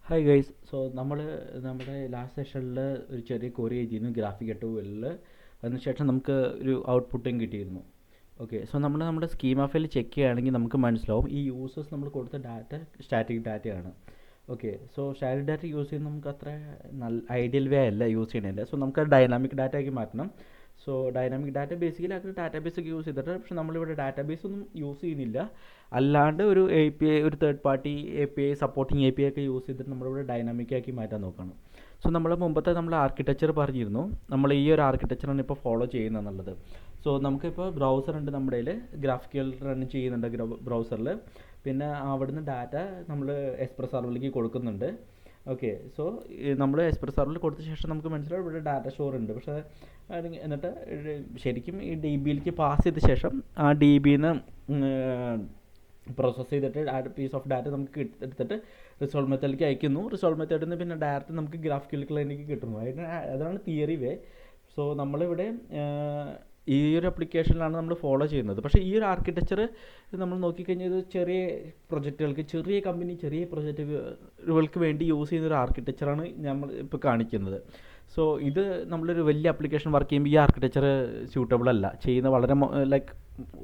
Hi guys. നമ്മുടെ last സെഷനിൽ ഒരു ചെറിയ ക്വറി എഴുതിയിരുന്നു ഗ്രാഫിക് ടൂളിൽ. അതിനുശേഷം നമുക്ക് ഒരു ഔട്ട്പുട്ടും കിട്ടിയിരുന്നു. ഓക്കെ, സോ നമ്മുടെ സ്കീമ ഫയൽ ചെക്ക് ചെയ്യുകയാണെങ്കിൽ നമുക്ക് മനസ്സിലാവും ഈ യൂസേഴ്സ് നമ്മൾ കൊടുത്ത ഡാറ്റ സ്റ്റാറ്റിക് ഡാറ്റയാണ്. Okay, so static data use ചെയ്യുന്നത് നമുക്ക് അത്ര നല്ല ഐഡിയൽ വേ അല്ല യൂസ് ചെയ്യണില്ല. സോ നമുക്ക് ഡൈനാമിക് ഡാറ്റ ആക്കി മാറ്റണം. സോ ഡൈനാമിക് ഡാറ്റ ബേസിക്കലി അങ്ങനെ ഡാറ്റാബേസ് ഒക്കെ യൂസ് ചെയ്തിട്ട്, പക്ഷെ നമ്മളിവിടെ ഡാറ്റാബേസ് ഒന്നും യൂസ് ചെയ്യുന്നില്ല. അല്ലാണ്ട് ഒരു എ പി ഐ, ഒരു third party A P I, supporting A P I ഒക്കെ യൂസ് ചെയ്തിട്ട് നമ്മളിവിടെ ഡൈനാമിക് ആക്കി മാറ്റാൻ നോക്കണം. സോ നമ്മൾ മുമ്പത്തെ ആർക്കിടെക്ചർ പറഞ്ഞിരുന്നു, നമ്മൾ ഈ ഒരു ആർക്കിടെക്ചറാണ് ഇപ്പോൾ ഫോളോ ചെയ്യുന്നതെന്നുള്ളത്. സോ നമുക്കിപ്പോൾ ബ്രൗസർ ഉണ്ട്, നമ്മുടെ കയ്യിൽ ഗ്രാഫിക്കൽ റൺ ചെയ്യുന്നുണ്ട് ബ്രൗസറിൽ. പിന്നെ അവിടുന്ന് ഡാറ്റ നമ്മൾ എക്സ്പ്രസ് സർവറിലേക്ക് കൊടുക്കുന്നുണ്ട്. ഓക്കെ, സോ നമ്മൾ എക്സ്പ്രസ് സർവറിൽ കൊടുത്ത ശേഷം നമുക്ക് മനസ്സിലാവും ഇവിടെ ഡാറ്റ സ്റ്റോർ ഉണ്ട്. പക്ഷേ എന്നിട്ട് ശരിക്കും ഈ ഡി ബിയിലേക്ക് പാസ് ചെയ്ത ശേഷം ആ ഡി ബിന്ന് പ്രോസസ്സ് ചെയ്തിട്ട് ആ പീസ് ഓഫ് ഡാറ്റ നമുക്ക് എടുത്തിട്ട് റിസോൾവ് മെത്തേഡിലേക്ക് അയക്കുന്നു. റിസോൾവ് മെത്തേഡിൽ നിന്ന് പിന്നെ ഡയറക്റ്റ് നമുക്ക് ഗ്രാഫിക്കൽ ക്ലൈൻറ്റിലേക്ക് കിട്ടുന്നു. അതാണ് തിയറി വേ. സോ നമ്മളിവിടെ ഈ ഒരു അപ്ലിക്കേഷനിലാണ് നമ്മൾ ഫോളോ ചെയ്യുന്നത്. പക്ഷേ ഈ ഒരു ആർക്കിടെക്ചർ നമ്മൾ നോക്കിക്കഴിഞ്ഞാൽ ഇത് ചെറിയ പ്രൊജക്റ്റുകൾക്ക്, ചെറിയ കമ്പനി, ചെറിയ പ്രൊജക്റ്റുകൾക്ക് വേണ്ടി യൂസ് ചെയ്യുന്ന ഒരു ആർക്കിടെക്ചറാണ് നമ്മൾ ഇപ്പോൾ കാണിക്കുന്നത്. സോ ഇത് നമ്മളൊരു വലിയ ആപ്ലിക്കേഷൻ വർക്ക് ചെയ്യുമ്പോൾ ഈ ആർക്കിടെക്ചർ സ്യൂട്ടബിൾ അല്ല, ചെയ്യുന്ന വളരെ ലൈക്ക്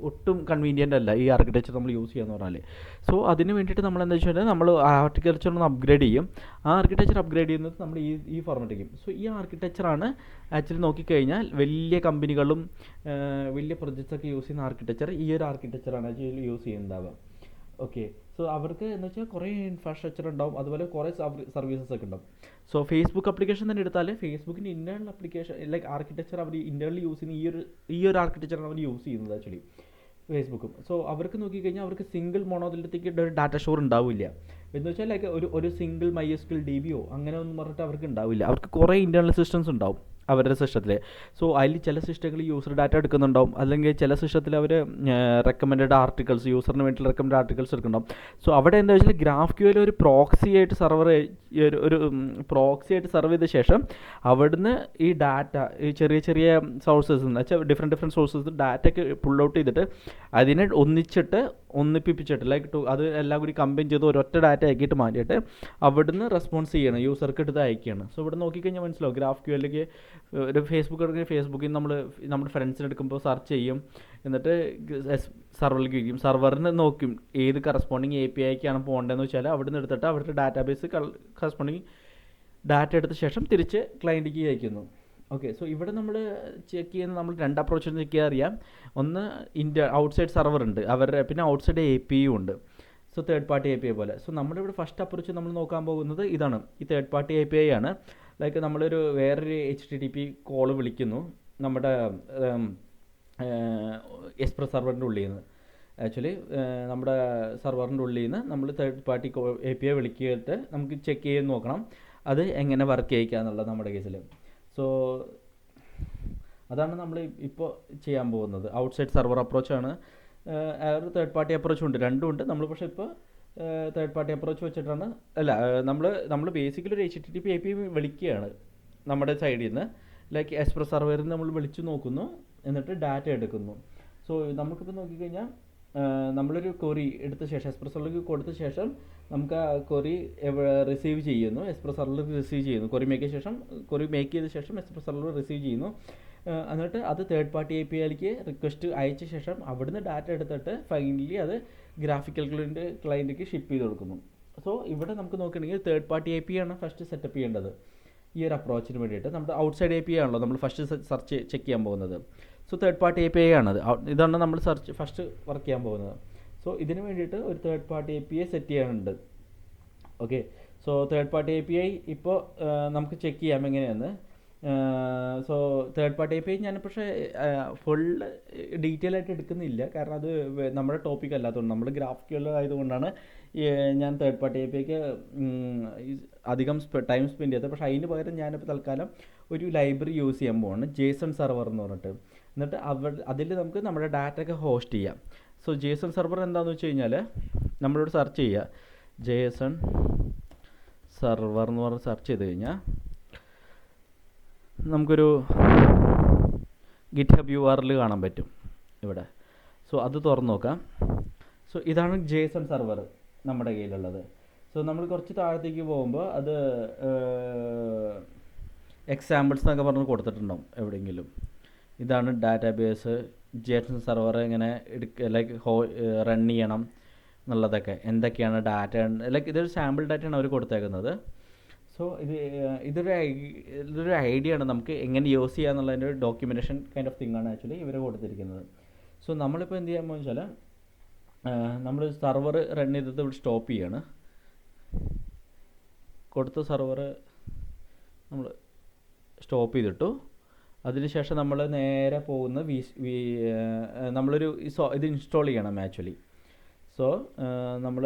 ഒട്ടും കൺവീനിയൻ്റ് അല്ല ഈ ആർക്കിടെക്ചർ നമ്മൾ യൂസ് ചെയ്യുക എന്ന് പറഞ്ഞാൽ. സോ അതിന് വേണ്ടിയിട്ട് നമ്മൾ എന്താ വെച്ചാൽ നമ്മൾ ആർക്കിടെക്ചർ ഒന്ന് അപ്ഗ്രേഡ് ചെയ്യും. ആ ആർക്കിടെക്ചർ അപ്ഗ്രേഡ് ചെയ്യുന്നത് നമ്മൾ ഈ ഫോർമാറ്റിക്കും. സോ ഈ ആർക്കിടെക്ചറാണ് ആക്ച്വലി നോക്കിക്കഴിഞ്ഞാൽ വലിയ കമ്പനികളും വലിയ പ്രൊജക്ട്സൊക്കെ യൂസ് ചെയ്യുന്ന ആർക്കിടെക്ചർ ഈ ഒരു ആർക്കിടെക്ചറാണ് ആക്ച്വലി യൂസ് ചെയ്യുന്നുണ്ടാവുക. ഓക്കെ, സോ അവർക്ക് എന്ന് വെച്ചാൽ കുറേ ഇൻഫ്രാസ്ട്രക്ചർ ഉണ്ടാവും, അതുപോലെ കുറേ സർവീസസ് ഒക്കെ ഉണ്ടാവും. സോ ഫേസ്ബുക്ക് ആപ്ലിക്കേഷൻ തന്നെ എടുത്താൽ ഫേസ്ബുക്കിൻ്റെ ഇൻറ്റേർണൽ ആപ്ലിക്കേഷൻ ലൈക്ക് ആർക്കിടെക്ചർ അവർ ഇൻറ്റേർണലി യൂസ് ചെയ്യുന്ന ഈ ഒരു ആർക്കിടെക്ചറാണ് അവർ യൂസ് ചെയ്യുന്നത് ആക്ച്വലി ഫേസ്ബുക്കും. സോ അവർക്ക് നോക്കിക്കഴിഞ്ഞാൽ അവർക്ക് സിംഗിൾ മോണോലിത്തിക്ക് ഒരു ഡാറ്റ സ്റ്റോർ ഉണ്ടാവില്ല. എന്ന് വെച്ചാൽ ലൈക്ക് ഒരു സിംഗിൾ MySQL DBയോ അങ്ങനെ ഒന്നും പറഞ്ഞിട്ട് അവർക്ക് ഉണ്ടാവില്ല. അവർക്ക് കുറേ ഇൻറ്റേർണൽ സിസ്റ്റംസ് ഉണ്ടാവും അവരുടെ സിസ്റ്റത്തിൽ. സോ അതിൽ ചില സിസ്റ്റങ്ങൾ യൂസർ ഡാറ്റ എടുക്കുന്നുണ്ടാവും, അല്ലെങ്കിൽ ചില സിസ്റ്റത്തിൽ അവർ റെക്കമെൻഡഡ് ആർട്ടിക്കിൾസ്, യൂസറിന് വേണ്ടിയിട്ടുള്ള റെക്കമെൻഡ് ആർട്ടിക്കിൾസ് എടുക്കുന്നുണ്ടാവും. സോ അവിടെ എന്താ വെച്ചാൽ GraphQL ഒരു പ്രോക്സി ആയിട്ട് സർവ് ചെയ്ത ശേഷം അവിടുന്ന് ഈ ഡാറ്റ, ഈ ചെറിയ ചെറിയ സോഴ്സസ് എന്ന് വെച്ചാൽ ഡിഫറെൻറ്റ് സോഴ്സസ് ഡാറ്റയ്ക്ക് പുൾ ഔട്ട് ചെയ്തിട്ട് അതിനെ ഒന്നിപ്പിച്ചിട്ട് ലൈക്ക് അത് എല്ലാം കൂടി കമ്പൈൻ ചെയ്ത് ഒരൊറ്റ ഡാറ്റ ആക്കിയിട്ട് മാറ്റിയിട്ട് അവിടുന്ന് റെസ്പോൺസ് ചെയ്യണം, യൂസർക്ക് എടുത്ത് അയക്കുകയാണ്. സോ ഇവിടെ നോക്കിക്കഴിഞ്ഞാൽ മനസ്സിലാവും GraphQLക്ക് ഒരു ഫേസ്ബുക്കിൽ നമ്മുടെ ഫ്രണ്ട്സിന് എടുക്കുമ്പോൾ സെർച്ച് ചെയ്യും, എന്നിട്ട് സർവറിലേക്ക് വയ്ക്കും. സർവറിന് നോക്കും ഏത് കറസ്പോണ്ടിങ് API ക്കാണ് പോകേണ്ടതെന്ന് വെച്ചാൽ അവിടുന്ന് എടുത്തിട്ട് അവിടുത്തെ ഡാറ്റാബേസ് കറസ്പോണ്ടിങ് ഡാറ്റ എടുത്ത ശേഷം തിരിച്ച് ക്ലയൻറ്റിലേക്ക് അയക്കുന്നു. ഓക്കെ, സോ ഇവിടെ നമ്മൾ ചെക്ക് ചെയ്യുന്നത്, നമ്മൾ രണ്ട് അപ്രോച്ച് ചെക്ക് ചെയ്യാൻ അറിയാം. ഒന്ന് ഔട്ട്സൈഡ് സർവർ ഉണ്ട് അവരുടെ, പിന്നെ ഔട്ട്സൈഡ് API ഉണ്ട്. സോ തേർഡ് പാർട്ടി API പോലെ. സോ നമ്മുടെ ഇവിടെ ഫസ്റ്റ് അപ്രോച്ച് നമ്മൾ നോക്കാൻ പോകുന്നത് ഇതാണ്, ഈ തേർഡ് പാർട്ടി API ആണ്. ലൈക്ക് നമ്മളൊരു വേറൊരു HTTP കോള് വിളിക്കുന്നു നമ്മുടെ എക്സ്പ്രസ് സർവറിൻ്റെ ഉള്ളിൽ നിന്ന്. ആക്ച്വലി നമ്മുടെ സർവറിൻ്റെ ഉള്ളിൽ നിന്ന് നമ്മൾ തേർഡ് പാർട്ടി API വിളിക്കിയിട്ട് നമുക്ക് ചെക്ക് ചെയ്ത് നോക്കണം അത് എങ്ങനെ വർക്ക് ചെയ്യിക്കുക എന്നുള്ളത് നമ്മുടെ കേസിൽ. സോ അതാണ് നമ്മൾ ഇപ്പോൾ ചെയ്യാൻ പോകുന്നത്. ഔട്ട്സൈഡ് സർവർ അപ്രോച്ചാണ്, ഒരു തേർഡ് പാർട്ടി അപ്രോച്ചും ഉണ്ട്, രണ്ടും ഉണ്ട്. നമ്മൾ പക്ഷേ ഇപ്പോൾ തേർഡ് പാർട്ടി അപ്രോച്ച് വെച്ചിട്ടാണ്, നമ്മൾ ബേസിക്കലി ഒരു HTTP API വിളിക്കുകയാണ് നമ്മുടെ സൈഡിൽ നിന്ന്. ലൈക്ക് എക്സ്പ്രസ് സർവറിൽ നിന്ന് നമ്മൾ വിളിച്ചു നോക്കുന്നു, എന്നിട്ട് ഡാറ്റ എടുക്കുന്നു. സോ നമുക്കിപ്പോൾ നോക്കിക്കഴിഞ്ഞാൽ നമ്മളൊരു ക്വറി എടുത്ത ശേഷം എക്സ്പ്രസ് സർവറിലേക്ക് കൊടുത്ത ശേഷം നമുക്ക് ആ ക്വറി റിസീവ് ചെയ്യുന്നു, എക്സ്പ്രസ് സർവറിൽ റിസീവ് ചെയ്യുന്നു. ക്വറി മേക്ക് ചെയ്ത ശേഷം എക്സ്പ്രസ് സർവറിൽ റിസീവ് ചെയ്യുന്നു. എന്നിട്ട് അത് തേർഡ് പാർട്ടി APIയിലേക്ക് റിക്വസ്റ്റ് അയച്ച ശേഷം അവിടുന്ന് ഡാറ്റ എടുത്തിട്ട് ഫൈനലി അത് ഗ്രാഫിക്കൽ ക്ലയൻറ്റിലേക്ക് ഷിപ്പ് ചെയ്ത് കൊടുക്കുന്നു. സോ ഇവിടെ നമുക്ക് നോക്കുകയാണെങ്കിൽ തേർഡ് പാർട്ടി API ആണ് ഫസ്റ്റ് സെറ്റപ്പ് ചെയ്യേണ്ടത് ഈ ഒരു അപ്രോച്ചിന് വേണ്ടിയിട്ട്. നമ്മുടെ ഔട്ട്സൈഡ് API ആണല്ലോ നമ്മൾ ഫസ്റ്റ് ചെക്ക് ചെയ്യാൻ പോകുന്നത്. സോ തേർഡ് പാർട്ടി API ആണത്, ഇതാണ് നമ്മൾ ഫസ്റ്റ് വർക്ക് ചെയ്യാൻ പോകുന്നത്. സോ ഇതിന് വേണ്ടിയിട്ട് ഒരു തേർഡ് പാർട്ടി API സെറ്റ് ചെയ്യാനുണ്ട്. Okay, so third party API ഇപ്പോൾ നമുക്ക് ചെക്ക് ചെയ്യാം എങ്ങനെയാണെന്ന്. സോ തേർഡ് പാർട്ടി API ഞാൻ പക്ഷേ ഫുൾ ഡീറ്റെയിൽ ആയിട്ട് എടുക്കുന്നില്ല, കാരണം അത് നമ്മുടെ ടോപ്പിക് അല്ലാത്തതുകൊണ്ട്, നമ്മൾ GraphQL ആയതുകൊണ്ടാണ് ഞാൻ തേർഡ് പാർട്ടി APIക്ക് അധികം ടൈം സ്പെൻഡ് ചെയ്തത്. പക്ഷേ അതിന് പകരം ഞാനിപ്പോൾ തൽക്കാലം ഒരു ലൈബ്രറി യൂസ് ചെയ്യാൻ പോവാണ്, JSON സർവർ എന്ന് പറഞ്ഞിട്ട്. എന്നിട്ട് അതിൽ നമുക്ക് നമ്മുടെ ഡാറ്റ ഒക്കെ ഹോസ്റ്റ് ചെയ്യാം. സോ JSON സർവർ എന്താണെന്ന് വെച്ച് കഴിഞ്ഞാൽ നമ്മളോട് സെർച്ച് ചെയ്യുക, JSON സർവർ എന്ന് പറഞ്ഞ് സെർച്ച് ചെയ്ത് കഴിഞ്ഞാൽ നമുക്കൊരു GitHub URL കാണാൻ പറ്റും ഇവിടെ. സോ അത് തുറന്ന് നോക്കാം. സോ ഇതാണ് JSON സർവർ നമ്മുടെ കയ്യിലുള്ളത്. സോ നമ്മൾ കുറച്ച് താഴത്തേക്ക് പോകുമ്പോൾ അത് എക്സാമ്പിൾസ് എന്നൊക്കെ പറഞ്ഞ് കൊടുത്തിട്ടുണ്ടാവും എവിടെയെങ്കിലും. ഇതാണ് ഡാറ്റാബേസ്, ജേസൺ സെർവർ എങ്ങനെ ലൈക്ക് റൺ ചെയ്യണം എന്നുള്ളതൊക്കെ, എന്തൊക്കെയാണ് ഡാറ്റ, ലൈക്ക് ഇതൊരു സാമ്പിൾ ഡാറ്റയാണ് അവർ കൊടുത്തേക്കുന്നത്. സോ ഇതൊരു ഐഡിയ ആണ് നമുക്ക് എങ്ങനെ യൂസ് ചെയ്യുക എന്നുള്ളതിൻ്റെ ഒരു ഡോക്യുമെൻറ്റേഷൻ കൈൻഡ് ഓഫ് തിങ് ആണ് ആക്ച്വലി ഇവർ കൊടുത്തിരിക്കുന്നത്. സോ നമ്മളിപ്പോൾ എന്ത് ചെയ്യാൻ വെച്ചാൽ നമ്മൾ സെർവർ റൺ ചെയ്തത് ഇവിടെ സ്റ്റോപ്പ് ചെയ്യാണ്. കൊടുത്ത സെർവർ നമ്മൾ സ്റ്റോപ്പ് ചെയ്തിട്ടു. അതിനുശേഷം നമ്മൾ നേരെ പോകുന്ന നമ്മളൊരു ഇത് ഇൻസ്റ്റാൾ ചെയ്യണം ആക്ച്വലി. സോ നമ്മൾ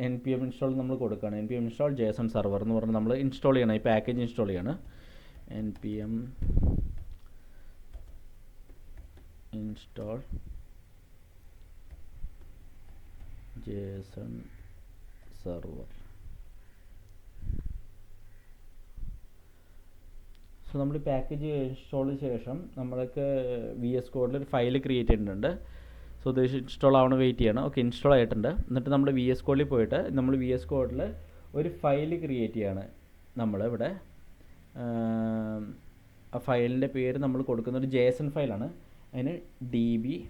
npm ഇൻസ്റ്റാൾ നമ്മൾ കൊടുക്കുകയാണ്. npm ഇൻസ്റ്റാൾ ജേസൺ സെർവർ എന്ന് പറഞ്ഞ് നമ്മൾ ഇൻസ്റ്റാൾ ചെയ്യണം, ഈ പാക്കേജ് ഇൻസ്റ്റാൾ ചെയ്യണം. npm install Jason server. So നമ്മൾ പാക്കേജ് ഇൻസ്റ്റാൾ ചെയ്ത ശേഷം നമ്മൾക്ക് VS കോഡിൽ ഒരു ഫയൽ ക്രിയേറ്റ് ചെയ്തിട്ടുണ്ട്. സോ ഇത് ഇൻസ്റ്റാൾ ആവണ വെയിറ്റ് ചെയ്യണം. ഓക്കെ, ഇൻസ്റ്റാൾ ആയിട്ടുണ്ട്. എന്നിട്ട് നമ്മൾ VS കോഡിൽ പോയിട്ട് നമ്മൾ VS കോഡിൽ ഒരു ഫയൽ ക്രിയേറ്റ് ചെയ്യാണ്. നമ്മളിവിടെ ആ ഫയലിൻ്റെ പേര് നമ്മൾ കൊടുക്കുന്ന ഒരു JSON ഫയലാണ്. അതിന് db.json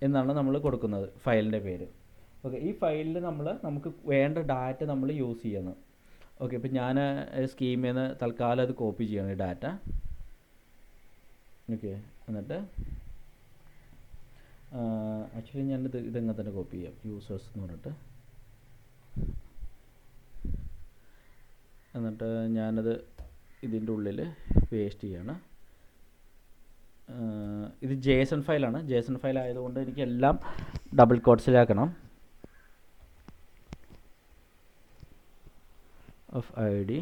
എന്നാണ് നമ്മൾ കൊടുക്കുന്നത് ഫയലിൻ്റെ പേര്. ഓക്കെ, ഈ ഫയലിൽ നമുക്ക് വേണ്ട ഡാറ്റ നമ്മൾ യൂസ് ചെയ്യണം. ഓക്കെ, ഇപ്പം ഞാൻ സ്കീമിൽ നിന്ന് തൽക്കാലം അത് കോപ്പി ചെയ്യണം ഈ ഡാറ്റ. ഓക്കെ, എന്നിട്ട് ആക്ച്വലി ഞാനിത് ഇതെങ്ങനെ തന്നെ കോപ്പി ചെയ്യാം, യൂസേഴ്സ് എന്ന് പറഞ്ഞിട്ട്. എന്നിട്ട് ഞാനത് ഇതിൻ്റെ ഉള്ളിൽ പേസ്റ്റ് ചെയ്യാണ്. ഇത് JSON ഫയലാണ്. JSON ഫയൽ ആയതുകൊണ്ട് എനിക്ക് എല്ലാം ഡബിൾ കോട്ട്സിലാക്കണം. of id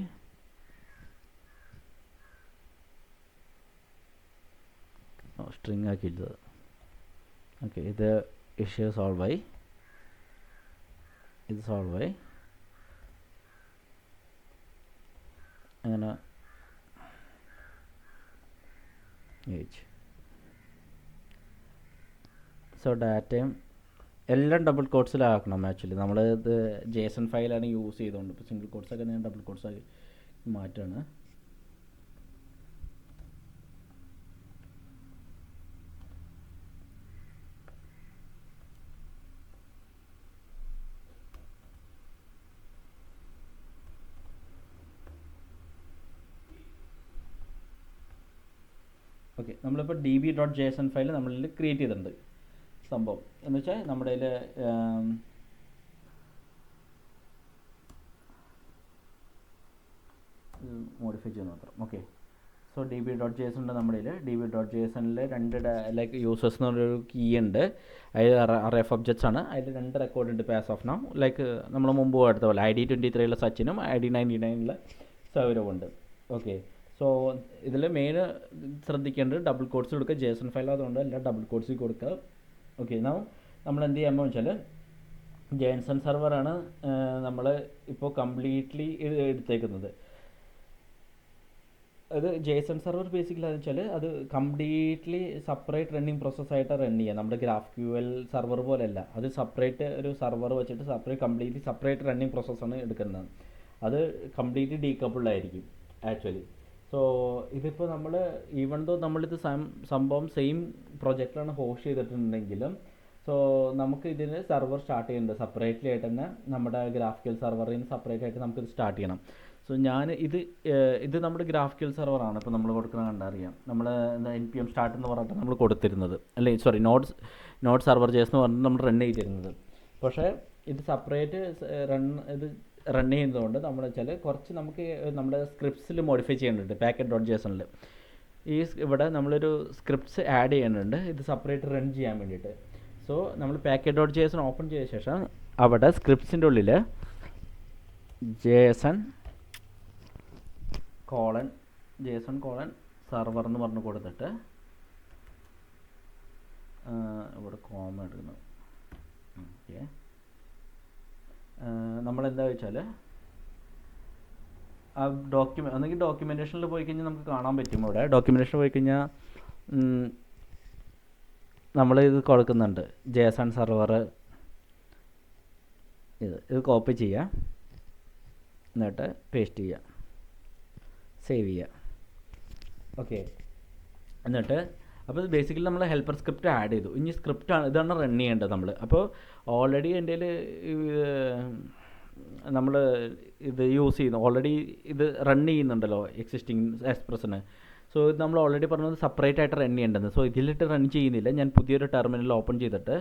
string ആക്കിയിട്ടത്. ഓക്കെ, ഇത് ഇഷ്യൂ സോൾവ് ആയി, ഇത് സോൾവ് ആയി. അങ്ങനെ സോ ഡാറ്റയും എല്ലാം ഡബിൾ കോട്ട്സിലാക്കണം ആക്ച്വലി. നമ്മൾ ഇത് JSON ഫയലാണ് യൂസ് ചെയ്തുകൊണ്ട് ഇപ്പോൾ സിംഗിൾ കോട്ട്സൊക്കെ ഞാൻ ഡബിൾ കോട്ട്സാക്കി മാറ്റാണ്. ഓക്കെ, നമ്മളിപ്പോൾ db.json ഫയൽ നമ്മളിൽ ക്രിയേറ്റ് ചെയ്തിട്ടുണ്ട്. സംഭവം എന്ന് വെച്ചാൽ നമ്മുടെ കയ്യിൽ മോഡിഫൈ ചെയ്യുന്ന മാത്രം. ഓക്കെ, സോ db.json ഉണ്ട് നമ്മുടെ കയ്യിൽ. db.jsonൽ രണ്ട് ലൈക്ക് യൂസേഴ്സ് എന്ന് പറഞ്ഞൊരു കീ ഉണ്ട്. അതിൽ RF ഒബ്ജക്ട്സ് ആണ്. അതിൽ 2 റെക്കോർഡ് ഉണ്ട് പാസ് ഓഫ് നൗ. ലൈക്ക് നമ്മൾ മുമ്പ് എടുത്ത പോലെ ID23 സച്ചിനും ID99 സൗരവുണ്ട്. ഓക്കെ, സോ ഇതിൽ മെയിൻ ശ്രദ്ധിക്കേണ്ടത് ഡബിൾ കോട്ട്സ് കൊടുക്കുക. JSON ഫയൽ അതുകൊണ്ട് എല്ലാം ഡബിൾ കോട്ട്സിൽ കൊടുക്കുക. ഓക്കെ, നമ്മൾ എന്ത് ചെയ്യാൻ വെച്ചാൽ ജേസൺ സെർവറാണ് നമ്മൾ ഇപ്പോൾ കംപ്ലീറ്റ്ലി എടുത്തേക്കുന്നത്. അത് JSON സെർവർ ബേസിക്കലി എന്ന് വെച്ചാൽ അത് കംപ്ലീറ്റ്ലി സെപ്പറേറ്റ് റണ്ണിങ് പ്രോസസ്സായിട്ട് റൺ ചെയ്യുക. നമ്മുടെ GraphQL സെർവർ പോലെയല്ല, അത് സെപ്പറേറ്റ് ഒരു സെർവർ വെച്ചിട്ട് കംപ്ലീറ്റ്ലി സെപ്പറേറ്റ് റണ്ണിങ് പ്രോസസ്സാണ് എടുക്കുന്നത്. അത് കംപ്ലീറ്റ്ലി ഡീകപ്പിൾഡ് ആയിരിക്കും ആക്ച്വലി. സോ ഇതിപ്പോൾ നമ്മൾ ഈവൺ ദോ നമ്മളിത് സംഭവം സെയിം പ്രൊജക്റ്റിലാണ് ഹോസ്റ്റ് ചെയ്തിട്ടുണ്ടെങ്കിലും സോ നമുക്ക് ഇതിന് സെർവർ സ്റ്റാർട്ട് ചെയ്യുന്നുണ്ട് സെപ്പറേറ്റ്ലി ആയിട്ട് തന്നെ. നമ്മുടെ GraphQL സെർവറിന് സെപ്പറേറ്റ് ആയിട്ട് നമുക്കിത് സ്റ്റാർട്ട് ചെയ്യണം. സോ ഞാൻ ഇത് നമ്മുടെ GraphQL സെർവറാണ്. ഇപ്പോൾ നമ്മൾ കൊടുക്കുന്നത് കണ്ടറിയാം. നമ്മൾ npm സ്റ്റാർട്ട് എന്ന് പറഞ്ഞിട്ട് നമ്മൾ കൊടുത്തിരുന്നത്, അല്ലേ സോറി നോഡ് സെർവർ JS എന്ന് പറഞ്ഞിട്ട് നമ്മൾ റൺ ചെയ്തിരുന്നത്. പക്ഷേ ഇത് സെപ്പറേറ്റ് റൺ ചെയ്യുന്നതുകൊണ്ട് നമ്മൾ വെച്ചാൽ കുറച്ച് നമുക്ക് നമ്മുടെ സ്ക്രിപ്റ്റ്സിൽ മോഡിഫൈ ചെയ്യേണ്ടതുണ്ട്. package.jsonൽ ഇവിടെ നമ്മളൊരു സ്ക്രിപ്റ്റ്സ് ആഡ് ചെയ്യുന്നുണ്ട് ഇത് സെപ്പറേറ്റ് റൺ ചെയ്യാൻ വേണ്ടിയിട്ട്. സോ നമ്മൾ package.json ഓപ്പൺ ചെയ്ത ശേഷം അവിടെ സ്ക്രിപ്റ്റ്സിൻ്റെ ഉള്ളിൽ JSON സെർവർ എന്ന് പറഞ്ഞ് കൊടുത്തിട്ട് ഇവിടെ കോമ എടുക്കുന്നു. ഓക്കെ, നമ്മളെന്താ വെച്ചാൽ ആ ഒന്നെങ്കിൽ ഡോക്യുമെൻറ്റേഷനിൽ പോയി കഴിഞ്ഞാൽ നമുക്ക് കാണാൻ പറ്റും. ഇവിടെ ഡോക്യുമെൻറ്റേഷനിൽ പോയി കഴിഞ്ഞാൽ നമ്മൾ ഇത് കൊടുക്കുന്നുണ്ട് JSON സെർവർ ഇത് കോപ്പി ചെയ്യുക, എന്നിട്ട് പേസ്റ്റ് ചെയ്യുക, സേവ് ചെയ്യുക. ഓക്കെ, എന്നിട്ട് അപ്പോൾ ഇത് ബേസിക്കലി നമ്മൾ ഹെൽപ്പർ സ്ക്രിപ്റ്റ് ആഡ് ചെയ്തു. ഇനി സ്ക്രിപ്റ്റാണ് ഇതാണ് റൺ ചെയ്യേണ്ടത് നമ്മൾ. അപ്പോൾ ഓൾറെഡി എൻ്റെ നമ്മൾ ഇത് യൂസ് ചെയ്യുന്നു, ഓൾറെഡി ഇത് റൺ ചെയ്യുന്നുണ്ടല്ലോ എക്സിസ്റ്റിംഗ് എക്സ്പ്രസ്സിന്. സോ ഇത് നമ്മൾ ഓൾറെഡി പറഞ്ഞത് സെപ്പറേറ്റ് ആയിട്ട് റൺ ചെയ്യേണ്ടത്. സോ ഇതിലിട്ട് റൺ ചെയ്യുന്നില്ല. ഞാൻ പുതിയൊരു ടെർമിനൽ ഓപ്പൺ ചെയ്തിട്ട്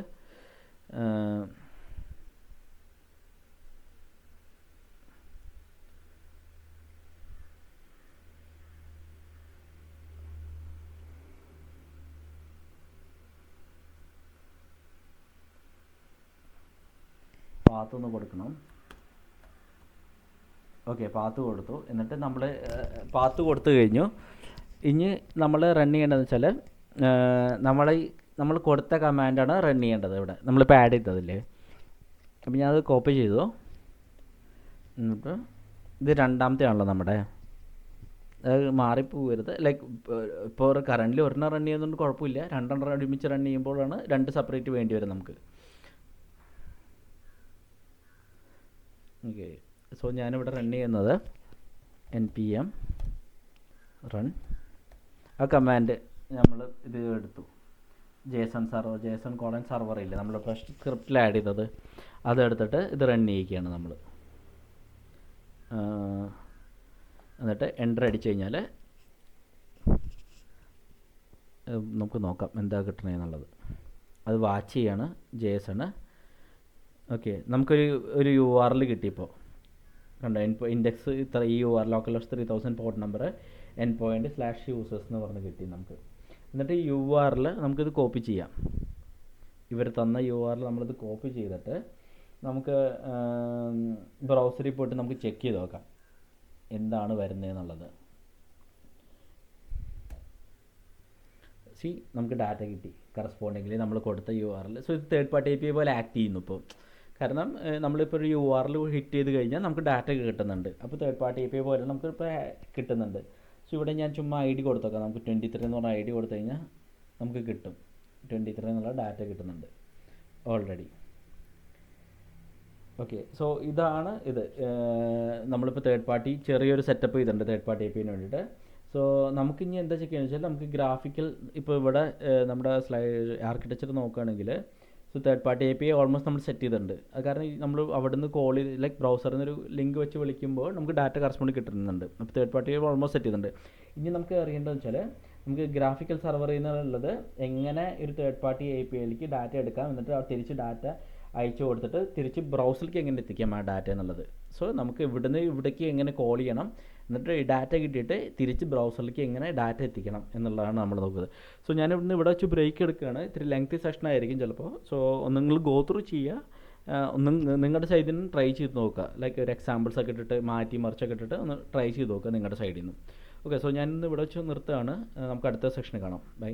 പാത്ത് ഒന്ന് കൊടുക്കണം. ഓക്കെ, പാത്ത് കൊടുത്തു. എന്നിട്ട് നമ്മൾ പാത്ത് കൊടുത്തു കഴിഞ്ഞു. ഇനി നമ്മൾ റൺ ചെയ്യേണ്ടതെന്ന് വെച്ചാൽ നമ്മൾ കൊടുത്ത കമാൻഡാണ് റൺ ചെയ്യേണ്ടത്. ഇവിടെ നമ്മളിപ്പോൾ ആഡ് ചെയ്തതില്ലേ. അപ്പം ഞാനത് കോപ്പി ചെയ്തു. എന്നിട്ട് ഇത് രണ്ടാമത്തെ ആണല്ലോ നമ്മുടെ, അത് മാറിപ്പോകരുത്. ലൈക്ക് ഇപ്പോൾ കറൻ്റ് ഒരെണ്ണം റൺ ചെയ്യുന്നതുകൊണ്ട് കുഴപ്പമില്ല. രണ്ടെണ്ണം ഒരുമിച്ച് റൺ ചെയ്യുമ്പോഴാണ് രണ്ട് സെപ്പറേറ്റ് വേണ്ടി വരും നമുക്ക്. ഓക്കെ, സോ ഞാനിവിടെ റൺ ചെയ്യുന്നത് npm റൺ. ആ കമാൻഡ് നമ്മൾ ഇത് എടുത്തു, ജേസൺ സർവർ ഇല്ല നമ്മൾ ഫസ്റ്റ് സ്ക്രിപ്റ്റിൽ ആഡ് ചെയ്തത്, അതെടുത്തിട്ട് ഇത് റൺ ചെയ്യിക്കുകയാണ് നമ്മൾ. എന്നിട്ട് എൻ്റർ അടിച്ചു കഴിഞ്ഞാൽ നമുക്ക് നോക്കാം എന്താ കിട്ടണമെന്നുള്ളത്. അത് വാച്ച് ചെയ്യാണ് ജേസൺ. ഓക്കെ, നമുക്കൊരു URL കിട്ടിയപ്പോൾ കണ്ടോ, ഇൻഡെക്സ് ഇത്ര ഈ URL local host 3000 port number endpoint/users എന്ന് പറഞ്ഞ് കിട്ടി നമുക്ക്. എന്നിട്ട് ഈ URL നമുക്കിത് കോപ്പി ചെയ്യാം. ഇവർ തന്ന URL നമ്മളിത് കോപ്പി ചെയ്തിട്ട് നമുക്ക് ബ്രൗസറിൽ പോയിട്ട് നമുക്ക് ചെക്ക് ചെയ്ത് നോക്കാം എന്താണ് വരുന്നതെന്നുള്ളത്. നമുക്ക് ഡാറ്റ കിട്ടി കറസ്പോണ്ടിങ്ങിലി നമ്മൾ കൊടുത്ത URL. സോ ഇത് തേർഡ് പാർട്ടി API പോലെ ആക്ട് ചെയ്യുന്നു ഇപ്പോൾ. കാരണം നമ്മളിപ്പോൾ ഒരു URL ഹിറ്റ് ചെയ്ത് കഴിഞ്ഞാൽ നമുക്ക് ഡാറ്റ കിട്ടുന്നുണ്ട്. അപ്പോൾ തേർഡ് പാർട്ടി API പോലെ നമുക്കിപ്പോൾ കിട്ടുന്നുണ്ട്. സോ ഇവിടെ ഞാൻ ചുമ്മാ ID കൊടുത്തേക്കാം. നമുക്ക് 23 എന്ന് പറഞ്ഞ ID കൊടുത്തു കഴിഞ്ഞാൽ നമുക്ക് കിട്ടും. 23 എന്നുള്ള ഡാറ്റ കിട്ടുന്നുണ്ട് ഓൾറെഡി. ഓക്കെ, സോ ഇതാണ് ഇത്. നമ്മളിപ്പോൾ തേർഡ് പാർട്ടി ചെറിയൊരു സെറ്റപ്പ് ചെയ്തിട്ടുണ്ട് തേർഡ് പാർട്ടി APIന് വേണ്ടിയിട്ട്. സോ നമുക്കിനി എന്താ ചെയ്യുകയെന്ന് വെച്ചാൽ നമുക്ക് ഗ്രാഫിക്കൽ ഇപ്പോൾ ഇവിടെ നമ്മുടെ ആർക്കിടെക്ചർ നോക്കുകയാണെങ്കിൽ so third party API almost നമ്മൾ സെറ്റ് ചെയ്തിട്ടുണ്ട്. അത് കാരണം നമ്മൾ അവിടെ നിന്ന് കോൾ ചെയ്ത് ലൈക്ക് ബ്രൗസറിൽ നിന്ന് ഒരു ലിങ്ക് വെച്ച് വിളിക്കുമ്പോൾ നമുക്ക് ഡാറ്റ കറസ്പോണ്ട് കിട്ടുന്നുണ്ട്. അപ്പോൾ തേർഡ് പാർട്ടി ഓൾമോസ്റ്റ് സെറ്റ് ചെയ്തിട്ടുണ്ട്. ഇനി നമുക്ക് അറിയേണ്ടതെന്ന് വെച്ചാൽ നമുക്ക് ഗ്രാഫിക്കൽ സർവർ എന്നുള്ളത് എങ്ങനെ ഒരു തേർഡ് പാർട്ടി APIയിലേക്ക് ഡാറ്റ എടുക്കാം, എന്നിട്ട് തിരിച്ച് ഡാറ്റ അയച്ചു കൊടുത്തിട്ട് തിരിച്ച് ബ്രൗസറിലേക്ക് എങ്ങനെ എത്തിക്കാം ആ ഡാറ്റ എന്നുള്ളത്. സോ നമുക്ക് ഇവിടുന്ന് ഇവിടേക്ക് എങ്ങനെ കോൾ ചെയ്യണം, എന്നിട്ട് ഈ ഡാറ്റ കിട്ടിയിട്ട് തിരിച്ച് ബ്രൗസറിലേക്ക് എങ്ങനെ ഡാറ്റ എത്തിക്കണം എന്നുള്ളതാണ് നമ്മൾ നോക്കുന്നത്. സോ ഞാൻ ഇവിടുന്ന് ഇവിടെ വെച്ച് ബ്രേക്ക് എടുക്കുകയാണ്. ഇത്തിരി ലെങ്തി സെഷൻ ആയിരിക്കും ചിലപ്പോൾ. സോ നിങ്ങൾ ഗോ ത്രൂ ചെയ്യുക, ഒന്ന് നിങ്ങളുടെ സൈഡിൽ നിന്ന് ട്രൈ ചെയ്ത് നോക്കുക. ലൈക്ക് ഒരു എക്സാമ്പിൾസ് ഒക്കെ ഇട്ടിട്ട് മാറ്റി മറിച്ചൊക്കെ ഇട്ടിട്ട് ഒന്ന് ട്രൈ ചെയ്ത് നോക്കുക നിങ്ങളുടെ സൈഡിൽ നിന്ന്. ഓക്കെ, സോ ഞാൻ ഇന്ന് ഇവിടെ വെച്ച് നിർത്തുകയാണ്. നമുക്ക് അടുത്ത സെഷന് കാണാം. ബൈ.